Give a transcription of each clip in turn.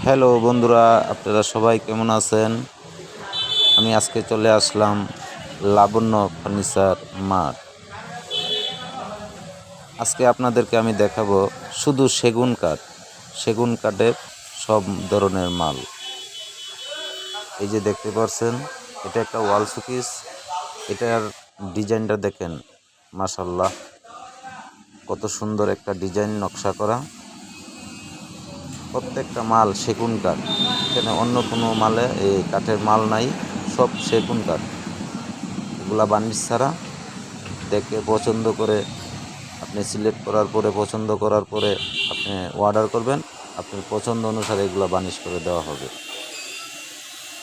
Hello বন্ধুরা, আপনারা সবাই কেমন আছেন? আমি আজকে চলে আসলাম লাবণ্য ফার্নিচার মার্ট। আজকে আপনাদেরকে আমি দেখাবো শুধু সেগুন কাঠের সব ধরনের মাল। এই যে দেখতে পাচ্ছেন, এটা একটা ওয়াল শোকেস। এটার ডিজাইনটা দেখেন, মাশাল্লাহ, কত সুন্দর একটা ডিজাইন নকশা করা। প্রত্যেকটা মাল সেগুন কাঠ। এখানে অন্য কোনো মালে এই কাঠের মাল নাই, সব সেগুন কাঠ। এগুলা বার্নিশ ছাড়া। দেখে পছন্দ করে আপনি সিলেক্ট করার পরে, পছন্দ করার পরে আপনি অর্ডার করবেন। আপনার পছন্দ অনুসারে এগুলো বার্নিশ করে দেওয়া হবে।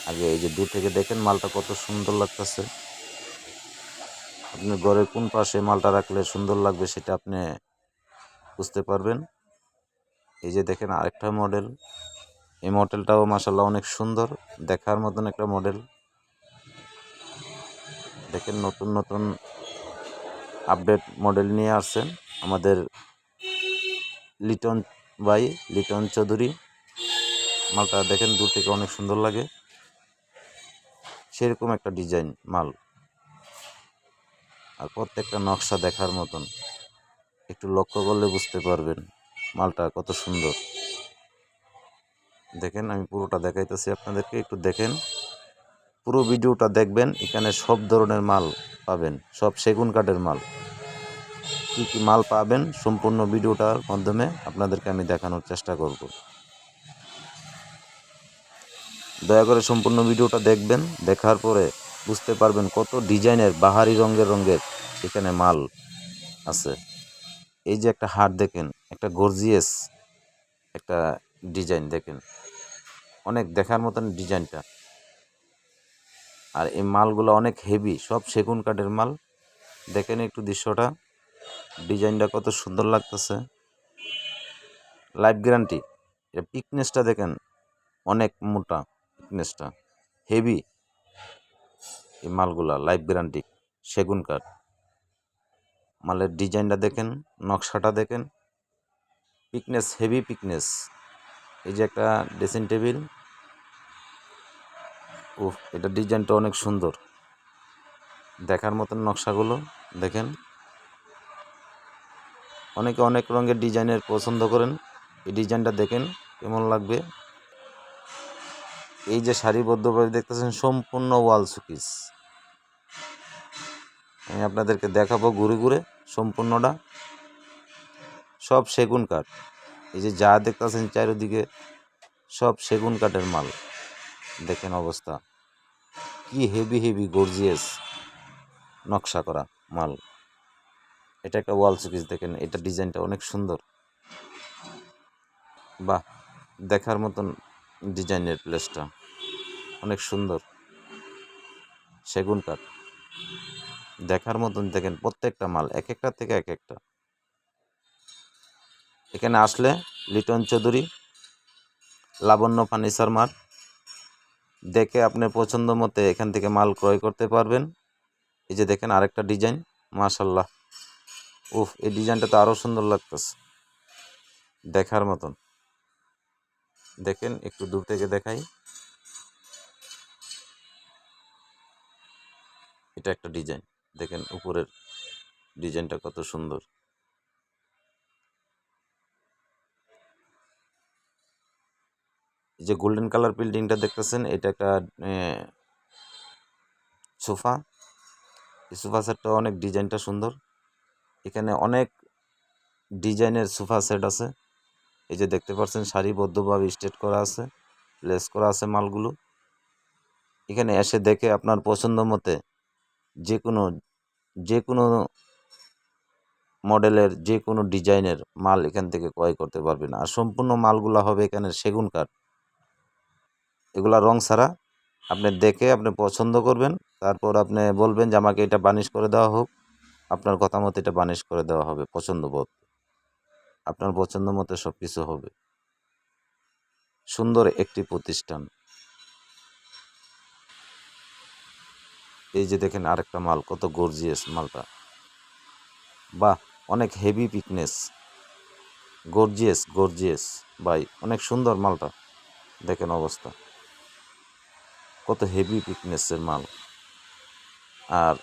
আগে এই যে দূর থেকে দেখেন মালটা কত সুন্দর লাগতেছে। আপনি ঘরের কোন পাশে মালটা রাখলে সুন্দর লাগবে সেটা আপনি বুঝতে পারবেন। এই যে দেখেন আরেকটা মডেল। এই মডেলটাও মাশাআল্লাহ অনেক সুন্দর, দেখার মতন একটা মডেল। দেখেন নতুন নতুন আপডেট মডেল নিয়ে আসছেন আমাদের লিটন ভাই, লিটন চৌধুরী। মালটা দেখেন দূর থেকে অনেক সুন্দর লাগে, সেরকম একটা ডিজাইন মাল। আর প্রত্যেকটা নকশা দেখার মতন, একটু লক্ষ্য করলে বুঝতে পারবেন মালটা কত সুন্দর। দেখেন আমি পুরোটা দেখাইতেছি আপনাদেরকে, একটু দেখেন, পুরো ভিডিওটা দেখবেন। এখানে সব ধরনের মাল পাবেন, সব সেগুন কাঠের মাল। কি কি মাল পাবেন সম্পূর্ণ ভিডিওটার মাধ্যমে আপনাদেরকে আমি দেখানোর চেষ্টা করব। দয়া করে সম্পূর্ণ ভিডিওটা দেখবেন, দেখার পরে বুঝতে পারবেন কত ডিজাইনের বাহারি রঙের রঙের এখানে মাল আছে। এই যে একটা হাট দেখেন, একটা গর্জিয়াস একটা ডিজাইন দেখেন, অনেক দেখার মতন ডিজাইনটা। আর এই মালগুলো অনেক হেভি, সব সেগুন কাঠের মাল। দেখেন একটু দৃশ্যটা, ডিজাইনটা কত সুন্দর লাগতেছে। Life guarantee. এটা পিকনেসটা দেখেন, অনেক মোটা পিকনেসটা, হেভি। এই মালগুলা লাইফ গ্যারান্টি, সেগুন কাঠ। মালের ডিজাইনটা দেখেন, নকশাটা দেখেন, পিকনেস, হেভি পিকনেস। এই যে একটা ড্রেসিং টেবিল, এটা ডিজাইনটা অনেক সুন্দর, দেখার মতন নকশাগুলো দেখেন। অনেকে অনেক রঙের ডিজাইনের পছন্দ করেন, এই ডিজাইনটা দেখেন কেমন লাগবে। এই যে সারিবদ্ধভাবে দেখতেছেন সম্পূর্ণ ওয়াল শোকেস। আমি আপনাদেরকে দেখাবো ঘুরে ঘুরে সম্পূর্ণটা, সব সেগুন কাঠ। এই যে যা দেখতেছেন চারিদিকে সব সেগুন কাঠের মাল। দেখেন অবস্থা, কি হেভি হেভি গর্জিয়াস নকশা করা মাল। এটা একটা ওয়াল শোকেস দেখেন, এটা ডিজাইনটা অনেক সুন্দর। বাহ, দেখার মতন ডিজাইনের প্লেসটা অনেক সুন্দর, সেগুন কাঠ দেখার মতন। দেখেন প্রত্যেকটা মাল এক একটা থেকে এক একটা। এখানে আসলে লিটন চৌধুরী লাবণ্য ফার্নিচার মার্ট দেখে আপনার পছন্দ মতে এখান থেকে মাল ক্রয় করতে পারবেন। এই যে দেখেন আরেকটা ডিজাইন, মাশাল্লাহ, এই ডিজাইনটা তো আরও সুন্দর লাগতেছে, দেখার মতন। দেখেন একটু দূর থেকে দেখাই, এটা একটা ডিজাইন দেখেন, উপরের ডিজাইনটা কত সুন্দর। এই যে গোল্ডেন কালার বিল্ডিংটা দেখতেছেন, এটা একটা সোফা। এই সোফা সেটটা অনেক ডিজাইনটা সুন্দর। এখানে অনেক ডিজাইনের সোফা সেট আছে। এই যে দেখতে পাচ্ছেন সারিবদ্ধভাবে স্টেট করা আছে, লেস করা আছে মালগুলো। এখানে এসে দেখে আপনার পছন্দ মতে যে কোনো যে কোনো মডেলের, যে কোনো ডিজাইনের মাল এখান থেকে ক্রয় করতে পারবেন। আর সম্পূর্ণ মালগুলো হবে এখানে সেগুন কাঠ, এগুলা রং ছাড়া। আপনি দেখে আপনি পছন্দ করবেন, তারপর আপনি বলবেন যে আমাকে এটা বার্নিশ করে দেওয়া হোক। আপনার কথা মতো এটা বার্নিশ করে দেওয়া হবে পছন্দ বোধ, আপনার পছন্দ মতো সব কিছু হবে। সুন্দর একটি প্রতিষ্ঠান। এই যে দেখেন আরেকটা মাল, কত গর্জিয়াস মালটা, বাহ, অনেক হেভি পিকনেস, গর্জিয়াস গর্জিয়াস ভাই, অনেক সুন্দর মালটা। দেখেন অবস্থা, কত হেভি পিকনেসের মাল, আর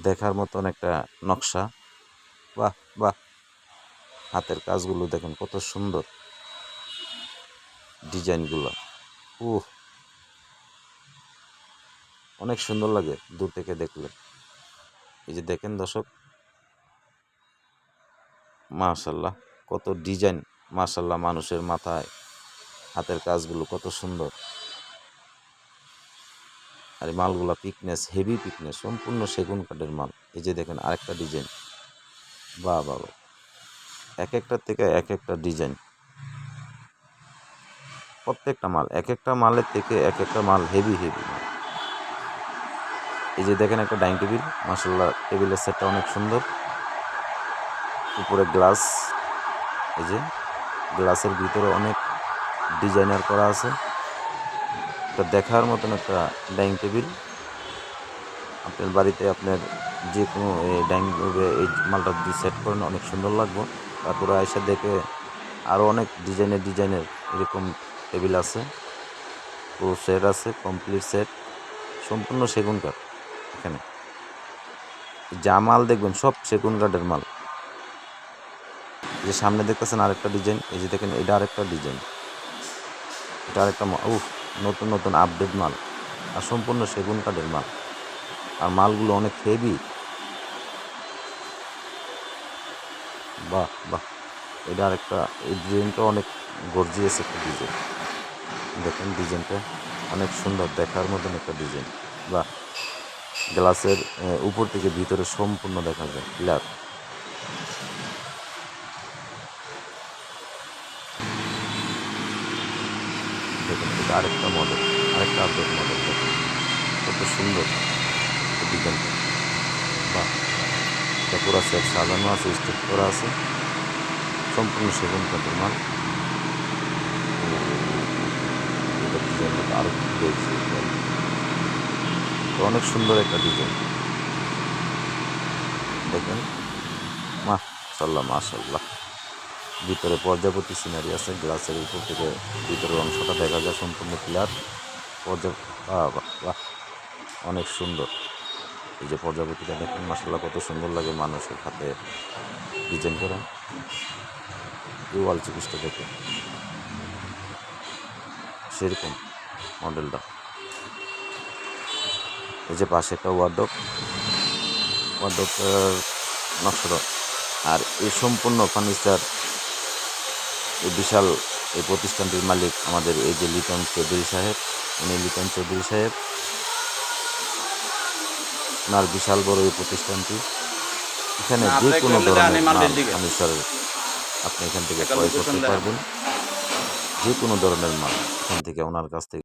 দেখার মতন একটা নকশা। বাহ বাহ, হাতের কাজগুলো দেখেন কত সুন্দর, ডিজাইনগুলো অনেক সুন্দর লাগে দূর থেকে দেখলে। এই যে দেখেন দর্শক, মাশাল্লাহ কত ডিজাইন, মাশাল্লাহ মানুষের মাথায় হাতের কাজগুলো কত সুন্দর। আর এই মালগুলা পিকনেস, হেভি পিকনেস, সম্পূর্ণ সেগুন কাঠের মাল। এই যে দেখেন আরেকটা ডিজাইন, বাহ বাহ, এক একটার থেকে এক একটা ডিজাইন, প্রত্যেকটা মাল এক একটা মালের থেকে এক একটা মাল হেভি হেভি মাল। এই যে দেখেন একটা ডাইনিং টেবিল, মাশাল্লাহ টেবিলের সেটটা অনেক সুন্দর, উপরে গ্লাস, এই যে গ্লাসের ভিতরে অনেক ডিজাইনার করা আছে। এটা দেখার মতন একটা ডাইনিং টেবিল, আপনার বাড়িতে আপনার যে কোনো ডাইনিং এই মালটা যদি সেট করেন অনেক সুন্দর লাগবে। তারপরে আইসা দেখে আরও অনেক ডিজাইনের এরকম টেবিল আছে, পুরো সেট আছে, কমপ্লিট সেট, সম্পূর্ণ সেগুন কাঠ। এখানে যা মাল দেখবেন সব সেগুন কাঠের মাল। এই যে সামনে দেখতেছেন আরেকটা ডিজাইন, এই যে দেখেন এটা আরেকটা ডিজাইন, এটা আরেকটা নতুন নতুন আপডেট মাল, আর সম্পূর্ণ সেগুন কাঠের মাল, আর মালগুলো অনেক হেভি। বাহ বাহ, এটা আরেকটা, এই ডিজাইনটা অনেক গর্জিয়াস একটা ডিজাইন। দেখেন ডিজাইনটা অনেক সুন্দর, দেখার মতন একটা ডিজাইন। বাহ, গ্লাসের উপর থেকে ভিতরে সম্পূর্ণ দেখা যায় ক্লিয়ার। দেখেন এটা আরেকটা মডেল, আরেকটা আপডেট মডেল, দেখেন কত সুন্দর ডিজাইনটা। বাহ, এটা পুরো সেট সাজানো আছে, স্টিচ করা আছে, সম্পূর্ণ সেগুন কাঠের মাল। এটা ডিজাইনটা আরো দেখছি, তো অনেক সুন্দর একটা ডিজাইন। দেখেন মাশাল্লাহ মাশাল্লাহ, ভিতরে পর্যাপতি সিনারি আছে, গ্লাসের উপর থেকে ভিতরের অংশটা দেখা যায় সম্পূর্ণ ক্লিয়ার। বাহ বাহ বাহ, অনেক সুন্দর। এই যে প্রজাপতিটা দেখেন মাশাল্লাহ কত সুন্দর লাগে, মানুষের হাতে ডিজাইন করা। এই ওয়াল চিপিসটা দেখেন সেরকম মডেলটা। এই যে পাশে একটা ওয়ার্ডরোবটার নকশাটা। আর এই সম্পূর্ণ ফার্নিচার, এই বিশাল এই প্রতিষ্ঠানটির মালিক আমাদের এই যে লিটন চৌধুরী সাহেব, উনি লিটন চৌধুরী সাহেব, ওনার বিশাল বড় এই প্রতিষ্ঠানটি। এখানে যে কোনো ধরনের মাল ফার্নিচারের আপনি এখান থেকে ক্রয় করতে পারবেন, যে কোনো ধরনের মাল এখান থেকে ওনার কাছ থেকে